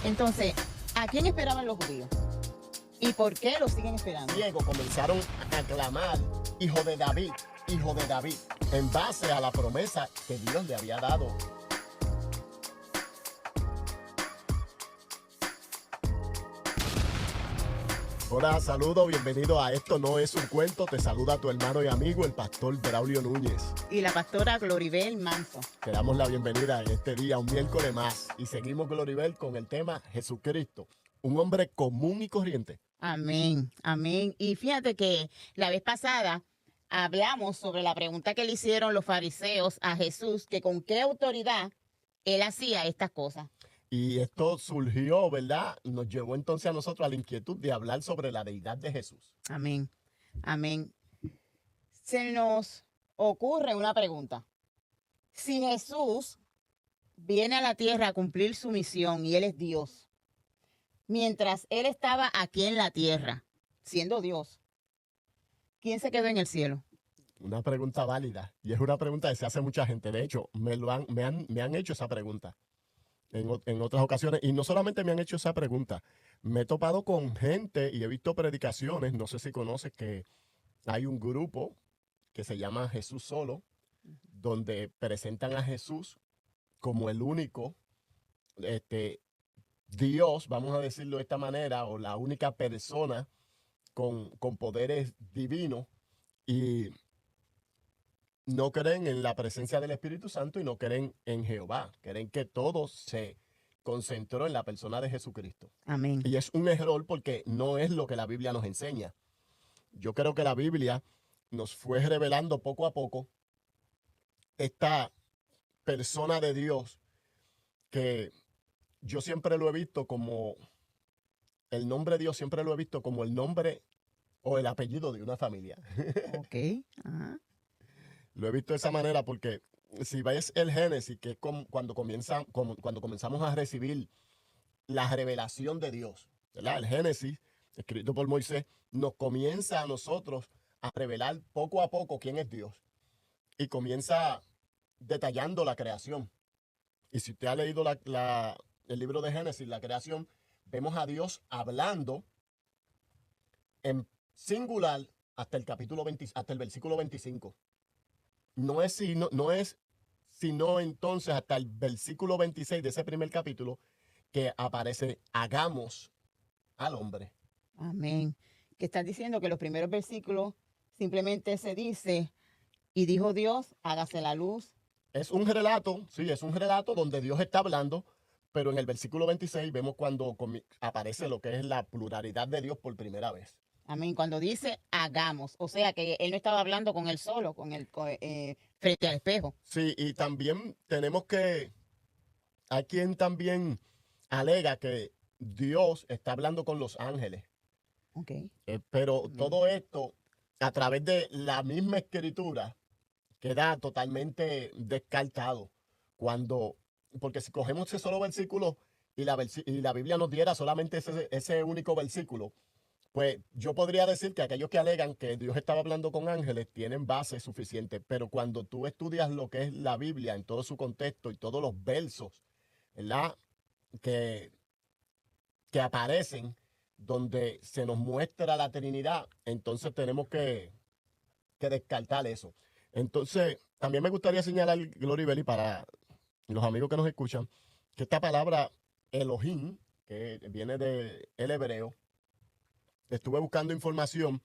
Entonces, ¿a quién esperaban los judíos? ¿Y por qué lo siguen esperando? Ciegos comenzaron a clamar, hijo de David, en base a la promesa que Dios le había dado. Hola, saludos, bienvenido a Esto No Es Un Cuento. Te saluda tu hermano y amigo, el pastor Braulio Núñez. Y la pastora Gloribel Manso. Te damos la bienvenida en este día, un miércoles más. Y seguimos, Gloribel, con el tema Jesucristo, un hombre común y corriente. Amén, amén. Y fíjate que la vez pasada hablamos sobre la pregunta que le hicieron los fariseos a Jesús, que con qué autoridad él hacía estas cosas. Y esto surgió, ¿verdad? Nos llevó entonces a nosotros a la inquietud de hablar sobre la deidad de Jesús. Amén, amén. Se nos ocurre una pregunta. Si Jesús viene a la tierra a cumplir su misión y él es Dios, mientras él estaba aquí en la tierra, siendo Dios, ¿quién se quedó en el cielo? Una pregunta válida. Y es una pregunta que se hace mucha gente. De hecho, me han hecho esa pregunta en otras ocasiones. Y no solamente me han hecho esa pregunta. Me he topado con gente y he visto predicaciones. No sé si conoces que hay un grupo que se llama Jesús Solo, donde presentan a Jesús como el único Dios, vamos a decirlo de esta manera, o la única persona con poderes divinos, y no creen en la presencia del Espíritu Santo y no creen en Jehová. Creen que todo se concentró en la persona de Jesucristo. Amén. Y es un error porque no es lo que la Biblia nos enseña. Yo creo que la Biblia nos fue revelando poco a poco esta persona de Dios que yo siempre lo he visto como el nombre de Dios, siempre lo he visto como el nombre o el apellido de una familia. Ok. Ajá. Lo he visto de esa manera porque si ves el Génesis, que es cuando comenzamos a recibir la revelación de Dios, ¿verdad? El Génesis, escrito por Moisés, nos comienza a nosotros a revelar poco a poco quién es Dios. Y comienza detallando la creación. Y si usted ha leído el libro de Génesis, la creación, vemos a Dios hablando en singular hasta el capítulo 20, hasta el versículo 25. No es sino entonces hasta el versículo 26 de ese primer capítulo que aparece hagamos al hombre. Amén. Que estás diciendo que los primeros versículos simplemente se dice, y dijo Dios, hágase la luz. Es un relato, sí, es un relato donde Dios está hablando, pero en el versículo 26 vemos cuando aparece lo que es la pluralidad de Dios por primera vez. Amén. Cuando dice hagamos, o sea que él no estaba hablando con él solo, frente al espejo. Sí, y también hay quien también alega que Dios está hablando con los ángeles. Okay. Pero todo esto, a través de la misma escritura, queda totalmente descartado. Porque si cogemos ese solo versículo y la Biblia nos diera solamente ese único versículo, pues yo podría decir que aquellos que alegan que Dios estaba hablando con ángeles tienen base suficiente, pero cuando tú estudias lo que es la Biblia en todo su contexto y todos los versos, ¿verdad? Que aparecen donde se nos muestra la Trinidad, entonces tenemos que descartar eso. Entonces, también me gustaría señalar, Gloribel, y para los amigos que nos escuchan, que esta palabra Elohim, que viene del hebreo, estuve buscando información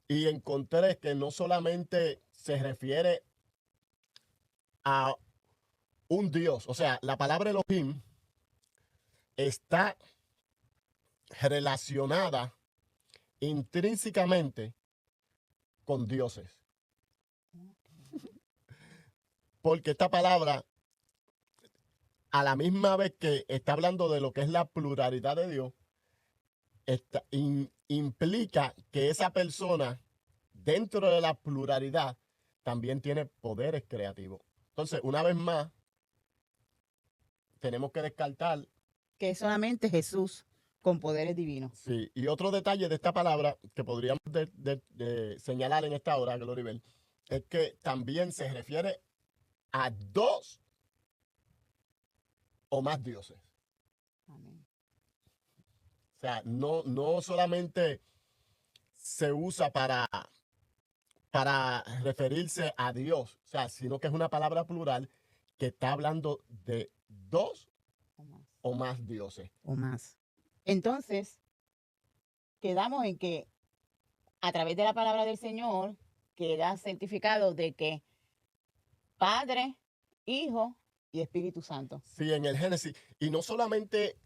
y encontré que no solamente se refiere a un Dios, o sea, la palabra Elohim está relacionada intrínsecamente con dioses. Porque esta palabra, a la misma vez que está hablando de lo que es la pluralidad de Dios, implica que esa persona, dentro de la pluralidad, también tiene poderes creativos. Entonces, una vez más, tenemos que descartar que es solamente Jesús con poderes divinos. Sí, y otro detalle de esta palabra que podríamos señalar en esta hora, Gloribel, es que también se refiere a dos o más dioses. Amén. sea, no solamente se usa para referirse a Dios, o sea, sino que es una palabra plural que está hablando de dos O más. o más dioses. O más. Entonces, quedamos en que a través de la palabra del Señor queda certificado de que Padre, Hijo y Espíritu Santo. Sí, en el Génesis. Y no solamente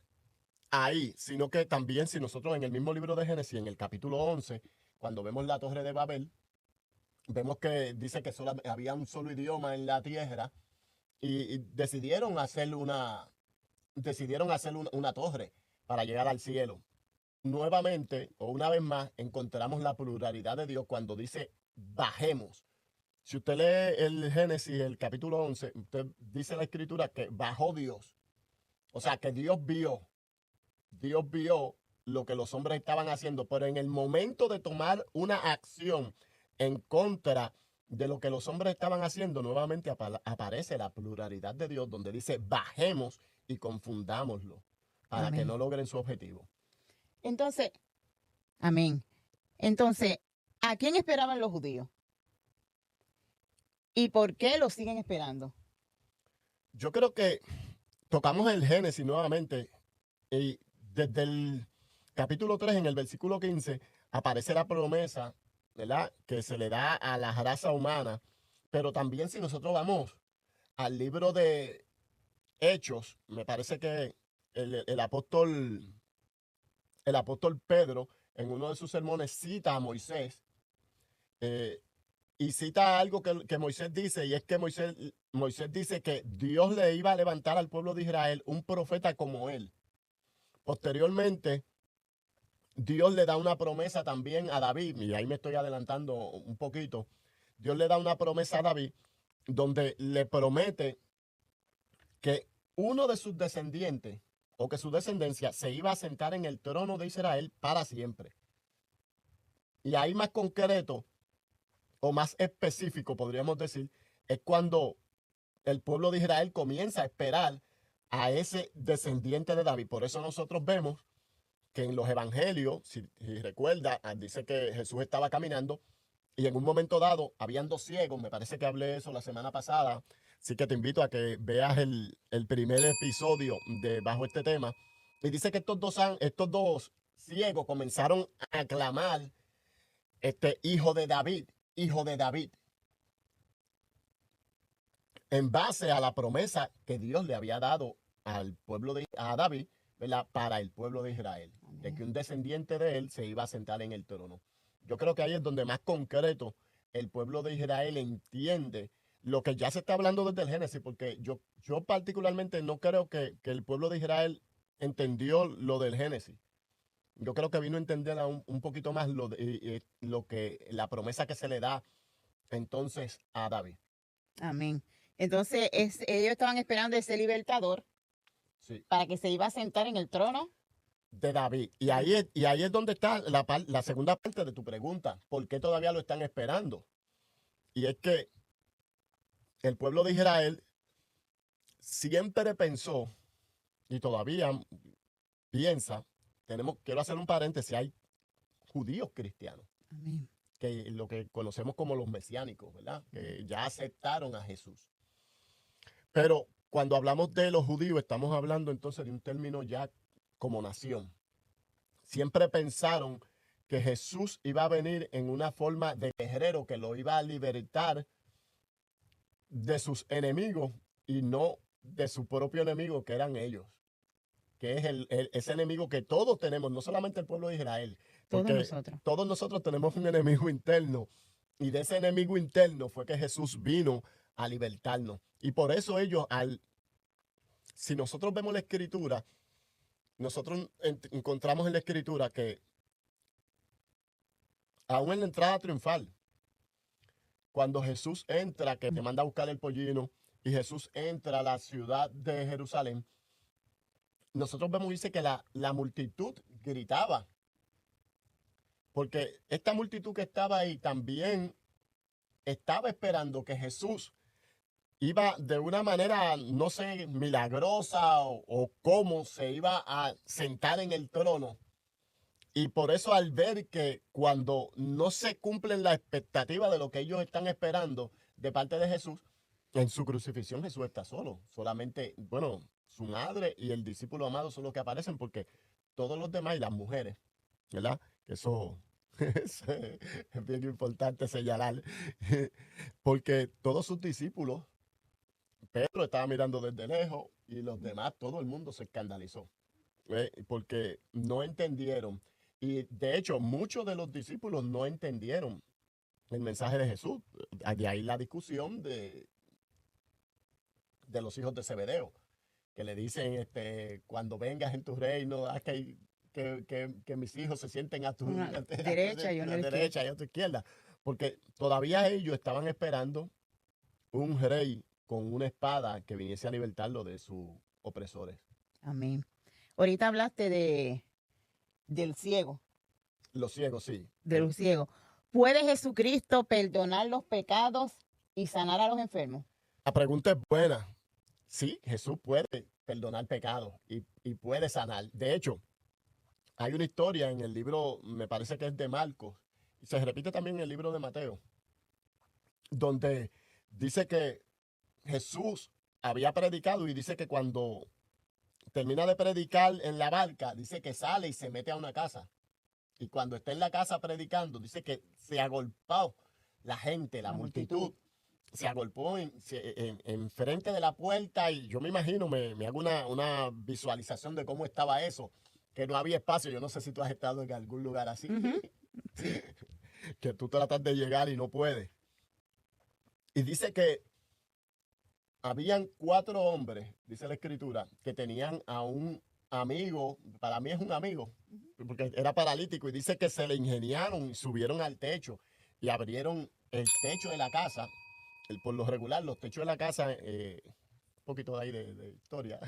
ahí, sino que también si nosotros en el mismo libro de Génesis, en el capítulo 11, cuando vemos la Torre de Babel, vemos que dice que solo había un solo idioma en la tierra y decidieron hacer una torre para llegar al cielo. Nuevamente, o una vez más, encontramos la pluralidad de Dios cuando dice bajemos. Si usted lee el Génesis, el capítulo 11, usted dice la escritura que bajó Dios. O sea, que Dios vio lo que los hombres estaban haciendo, pero en el momento de tomar una acción en contra de lo que los hombres estaban haciendo, nuevamente aparece la pluralidad de Dios, donde dice bajemos y confundámoslo para que Amén. no logren su objetivo. Entonces, amén. Entonces, ¿a quién esperaban los judíos? ¿Y por qué lo siguen esperando? Yo creo que tocamos el Génesis nuevamente y desde el capítulo 3, en el versículo 15, aparece la promesa, ¿verdad?, que se le da a la raza humana. Pero también si nosotros vamos al libro de Hechos, me parece que el apóstol Pedro, en uno de sus sermones, cita a Moisés eh, y cita algo que Moisés dice, y es que Moisés dice que Dios le iba a levantar al pueblo de Israel un profeta como él. Posteriormente, Dios le da una promesa también a David, y ahí me estoy adelantando un poquito. Dios le da una promesa a David donde le promete que uno de sus descendientes o que su descendencia se iba a sentar en el trono de Israel para siempre. Y ahí más concreto o más específico, podríamos decir, es cuando el pueblo de Israel comienza a esperar a ese descendiente de David. Por eso nosotros vemos que en los evangelios, si recuerda, dice que Jesús estaba caminando y en un momento dado habían dos ciegos, me parece que hablé eso la semana pasada, así que te invito a que veas el primer episodio de Bajo este tema. Y dice que estos dos ciegos comenzaron a clamar, hijo de David, hijo de David, en base a la promesa que Dios le había dado a David, ¿verdad?, para el pueblo de Israel, de que un descendiente de él se iba a sentar en el trono. Yo creo que ahí es donde más concreto el pueblo de Israel entiende lo que ya se está hablando desde el Génesis, porque yo particularmente no creo que el pueblo de Israel entendió lo del Génesis. Yo creo que vino a entender un poquito más la promesa que se le da entonces a David. Amén. Entonces, ellos estaban esperando ese libertador Sí. para que se iba a sentar en el trono De David. Y ahí es donde está la segunda parte de tu pregunta. ¿Por qué todavía lo están esperando? Y es que el pueblo de Israel siempre pensó, y todavía piensa, quiero hacer un paréntesis, hay judíos cristianos, Amén. que lo que conocemos como los mesiánicos, ¿verdad?, que ya aceptaron a Jesús. Pero cuando hablamos de los judíos, estamos hablando entonces de un término ya como nación. Siempre pensaron que Jesús iba a venir en una forma de guerrero que lo iba a libertar de sus enemigos y no de su propio enemigo, que eran ellos, que es ese enemigo que todos tenemos, no solamente el pueblo de Israel, porque todos nosotros tenemos un enemigo interno, y de ese enemigo interno fue que Jesús vino a libertarnos. Y por eso ellos, si nosotros vemos la escritura, nosotros encontramos en la escritura que aún en la entrada triunfal, cuando Jesús entra, que te manda a buscar el pollino, y Jesús entra a la ciudad de Jerusalén, nosotros vemos, dice que la multitud gritaba, porque esta multitud que estaba ahí también estaba esperando que Jesús iba de una manera, no sé, milagrosa o cómo se iba a sentar en el trono Y por eso al ver que cuando no se cumplen las expectativas de lo que ellos están esperando de parte de Jesús, en su crucifixión Jesús está solo. Solamente, bueno, su madre y el discípulo amado son los que aparecen porque todos los demás y las mujeres, ¿verdad? Eso es bien importante señalar. Porque todos sus discípulos, Pedro estaba mirando desde lejos y los demás, todo el mundo se escandalizó. Porque no entendieron. Y de hecho, muchos de los discípulos no entendieron el mensaje de Jesús. De ahí la discusión de los hijos de Zebedeo, que le dicen, cuando vengas en tu reino, haz que mis hijos se sienten a tu derecha y a la derecha y a tu izquierda. Porque todavía ellos estaban esperando un rey con una espada que viniese a libertarlo de sus opresores. Amén. Ahorita hablaste del ciego, Los ciegos, sí. de los ciegos. ¿Puede Jesucristo perdonar los pecados y sanar a los enfermos? La pregunta es buena. Sí, Jesús puede perdonar pecados y puede sanar. De hecho, hay una historia en el libro, me parece que es de Marcos, y se repite también en el libro de Mateo, donde dice que Jesús había predicado y dice que cuando termina de predicar en la barca, dice que sale y se mete a una casa. Y cuando está en la casa predicando, dice que se agolpó la gente, la multitud. Se agolpó en frente de la puerta y yo me imagino, me hago una visualización de cómo estaba eso, que no había espacio. Yo no sé si tú has estado en algún lugar así, que tú tratas de llegar y no puedes. Y dice que habían 4 hombres, dice la escritura, que tenían a un amigo, para mí es un amigo, porque era paralítico, y dice que se le ingeniaron y subieron al techo y abrieron el techo de la casa. Por lo regular, los techos de la casa, un poquito de ahí de historia,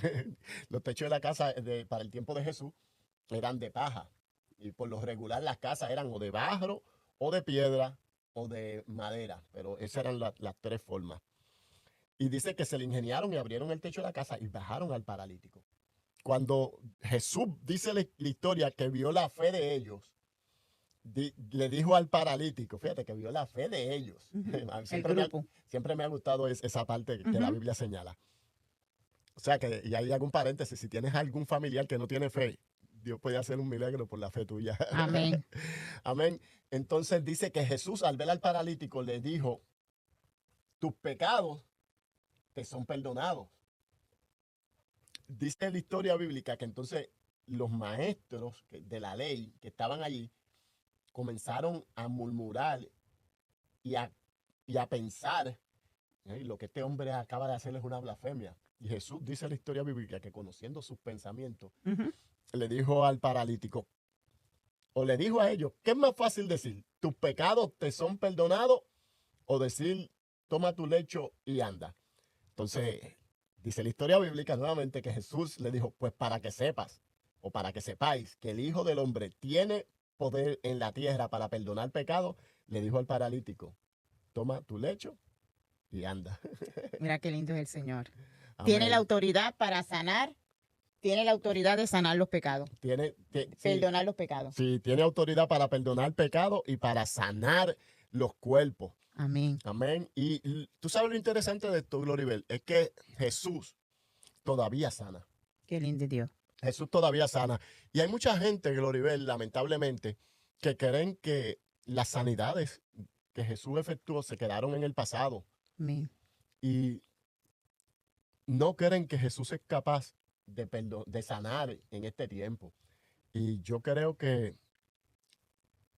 los techos de la casa para el tiempo de Jesús eran de paja. Y por lo regular las casas eran o de barro, o de piedra, o de madera. Pero esas eran las 3 formas. Y dice que se le ingeniaron y abrieron el techo de la casa y bajaron al paralítico. Cuando Jesús dice la historia que vio la fe de ellos, le dijo al paralítico, fíjate que vio la fe de ellos. Siempre me ha gustado esa parte que la Biblia señala. O sea que, y ahí hago un paréntesis, si tienes algún familiar que no tiene fe, Dios puede hacer un milagro por la fe tuya. Amén. Amén. Entonces dice que Jesús al ver al paralítico le dijo, tus pecados te son perdonados. Dice la historia bíblica que entonces los maestros de la ley que estaban allí comenzaron a murmurar y a pensar, lo que este hombre acaba de hacer es una blasfemia. Y Jesús dice en la historia bíblica que conociendo sus pensamientos, le dijo al paralítico, o le dijo a ellos, ¿qué es más fácil decir? ¿Tus pecados te son perdonados? O decir, toma tu lecho y anda. Entonces, dice la historia bíblica nuevamente que Jesús le dijo, pues para que sepas, o para que sepáis, que el Hijo del Hombre tiene poder en la tierra para perdonar pecados, le dijo al paralítico, toma tu lecho y anda. Mira qué lindo es el Señor. Amén. Tiene la autoridad para sanar, tiene la autoridad de sanar los pecados. Perdonar los pecados. Sí, tiene autoridad para perdonar pecados y para sanar los cuerpos. Amén. Amén. Y tú sabes lo interesante de esto, Gloribel, es que Jesús todavía sana. Qué lindo Dios. Jesús todavía sana. Y hay mucha gente, Gloribel, lamentablemente, que creen que las sanidades que Jesús efectuó se quedaron en el pasado. Amén. Y no creen que Jesús es capaz de sanar en este tiempo. Y yo creo que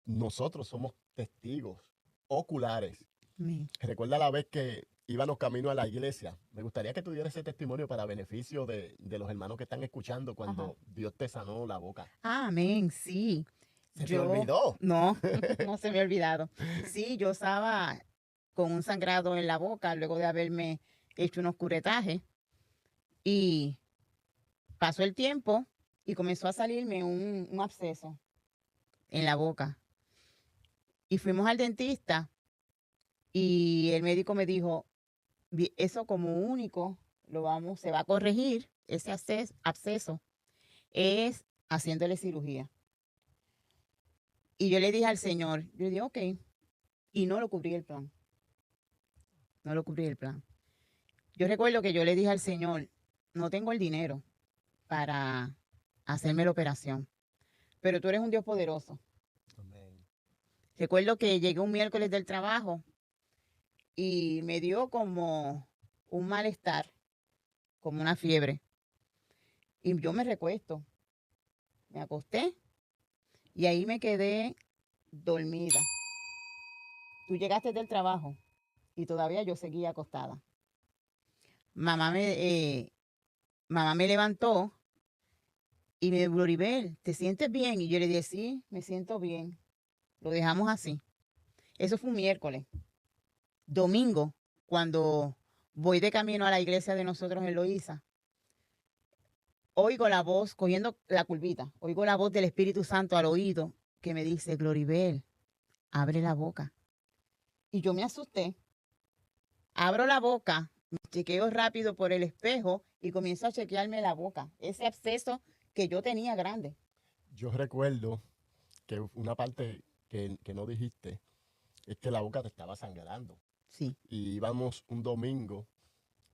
nosotros somos testigos oculares. Amén. Recuerda la vez que íbamos camino a la iglesia. Me gustaría que tú dieras ese testimonio para beneficio de los hermanos que están escuchando cuando Dios te sanó la boca. Amén, sí. ¿Se te olvidó? No, no se me ha olvidado. Sí, yo estaba con un sangrado en la boca luego de haberme hecho unos curetajes y pasó el tiempo y comenzó a salirme un absceso en la boca. Y fuimos al dentista y el médico me dijo, eso como único se va a corregir, ese absceso, es haciéndole cirugía. Y yo le dije al Señor, yo le dije, ok, y no lo cubrí el plan. No lo cubrí el plan. Yo recuerdo que yo le dije al Señor, no tengo el dinero para hacerme la operación, pero tú eres un Dios poderoso. Amén. Recuerdo que llegué un miércoles del trabajo y me dio como un malestar, como una fiebre. Y yo me recuesto, me acosté y ahí me quedé dormida. Tú llegaste del trabajo y todavía yo seguía acostada. Mamá me, mamá me levantó y me dijo, Gloribel, ¿te sientes bien? Y yo le dije, sí, me siento bien. Lo dejamos así. Eso fue un miércoles. Domingo, cuando voy de camino a la iglesia de nosotros en Loíza, oigo la voz, cogiendo la curvita, oigo la voz del Espíritu Santo al oído que me dice, Gloribel, abre la boca. Y yo me asusté. Abro la boca, me chequeo rápido por el espejo y comienzo a chequearme la boca. Ese absceso que yo tenía grande. Yo recuerdo que una parte que no dijiste es que la boca te estaba sangrando. Sí. Y íbamos un domingo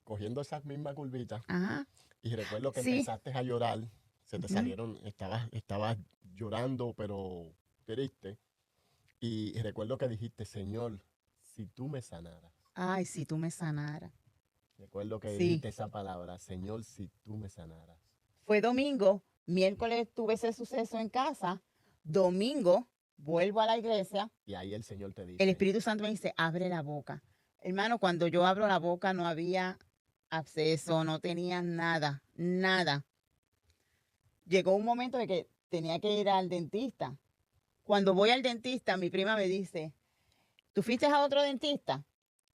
cogiendo esas mismas curvitas Ajá. y recuerdo que Sí. empezaste a llorar, se te Ujú. salieron, estabas llorando pero triste. Y recuerdo que dijiste, Señor, si tú me sanaras. Ay, si tú me sanaras. Recuerdo que Sí. dijiste esa palabra, Señor, si tú me sanaras. Fue domingo, miércoles tuve ese suceso en casa, domingo vuelvo a la iglesia, Y ahí el Señor te el dice, Espíritu Santo me dice, abre la boca. Hermano, cuando yo abro la boca no había absceso, no tenía nada, nada. Llegó un momento de que tenía que ir al dentista. Cuando voy al dentista, mi prima me dice, ¿tú fuiste a otro dentista?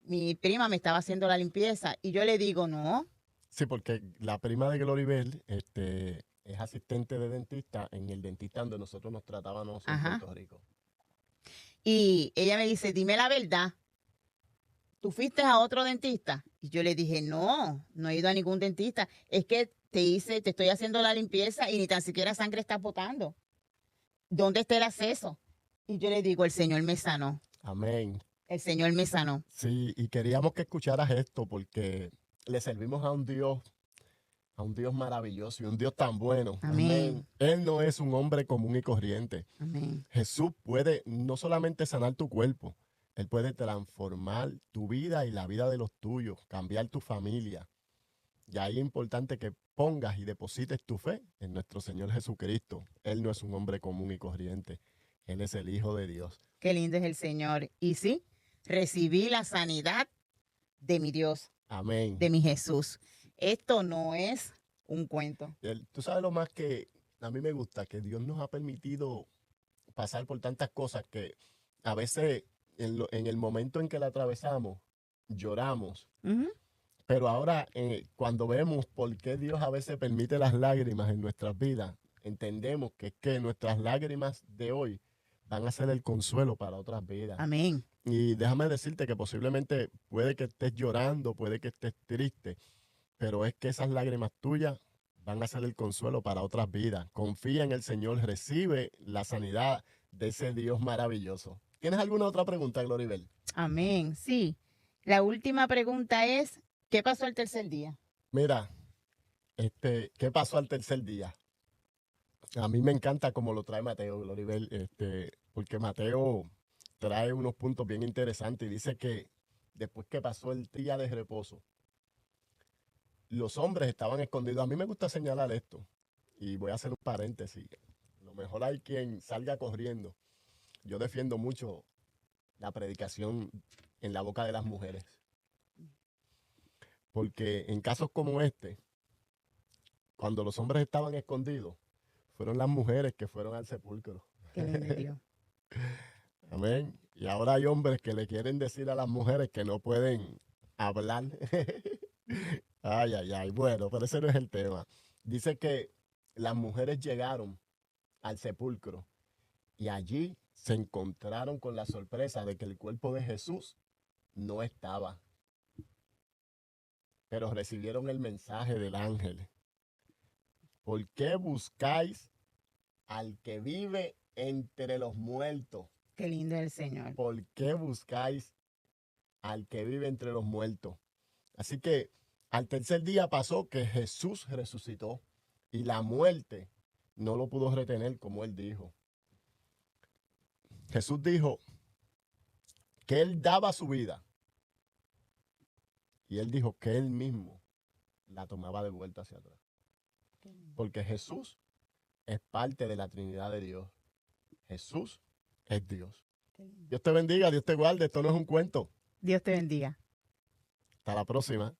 Mi prima me estaba haciendo la limpieza y yo le digo, no. sí, porque la prima de Gloribel es asistente de dentista en el dentista donde nosotros nos tratábamos en Ajá. Puerto Rico. Y ella me dice, dime la verdad, ¿tú fuiste a otro dentista? Y yo le dije, no, no he ido a ningún dentista. Es que te estoy haciendo la limpieza y ni tan siquiera sangre estás botando. ¿Dónde está el acceso? Y yo le digo, el Señor me sanó. Amén. El Señor me sanó. Sí, y queríamos que escucharas esto porque le servimos a un Dios maravilloso y un Dios tan bueno. Amén. Él no es un hombre común y corriente. Amén. Jesús puede no solamente sanar tu cuerpo, Él puede transformar tu vida y la vida de los tuyos, cambiar tu familia. Y ahí es importante que pongas y deposites tu fe en nuestro Señor Jesucristo. Él no es un hombre común y corriente. Él es el Hijo de Dios. Qué lindo es el Señor. Y sí, recibí la sanidad de mi Dios, Amén. de mi Jesús. Esto no es un cuento. Tú sabes lo más que a mí me gusta, que Dios nos ha permitido pasar por tantas cosas que a veces en el momento en que la atravesamos, lloramos. Ujú. Pero ahora, cuando vemos por qué Dios a veces permite las lágrimas en nuestras vidas, entendemos que es que nuestras lágrimas de hoy van a ser el consuelo para otras vidas. Amén. Y déjame decirte que posiblemente puede que estés llorando, puede que estés triste, pero es que esas lágrimas tuyas van a ser el consuelo para otras vidas. Confía en el Señor, recibe la sanidad de ese Dios maravilloso. ¿Tienes alguna otra pregunta, Gloribel? Amén. Sí. La última pregunta es, ¿qué pasó el tercer día? Mira, ¿qué pasó al tercer día? A mí me encanta como lo trae Mateo, Gloribel, porque Mateo trae unos puntos bien interesantes y dice que después que pasó el día de reposo, los hombres estaban escondidos. A mí me gusta señalar esto y voy a hacer un paréntesis. A lo mejor hay quien salga corriendo. Yo defiendo mucho la predicación en la boca de las mujeres, porque en casos como este, cuando los hombres estaban escondidos, fueron las mujeres que fueron al sepulcro. Qué lindo es Dios. Amén. Y ahora hay hombres que le quieren decir a las mujeres que no pueden hablar. Ay, ay, ay. Bueno, pero ese no es el tema. Dice que las mujeres llegaron al sepulcro y allí se encontraron con la sorpresa de que el cuerpo de Jesús no estaba. Pero recibieron el mensaje del ángel. ¿Por qué buscáis al que vive entre los muertos. Qué lindo es el Señor. ¿Por qué buscáis al que vive entre los muertos? Así que al tercer día pasó que Jesús resucitó y la muerte no lo pudo retener, como él dijo. Jesús dijo que él daba su vida y él dijo que él mismo la tomaba de vuelta hacia atrás. Porque Jesús es parte de la Trinidad de Dios. Jesús es Dios. Dios te bendiga, Dios te guarde. Esto no es un cuento. Dios te bendiga. Hasta la próxima.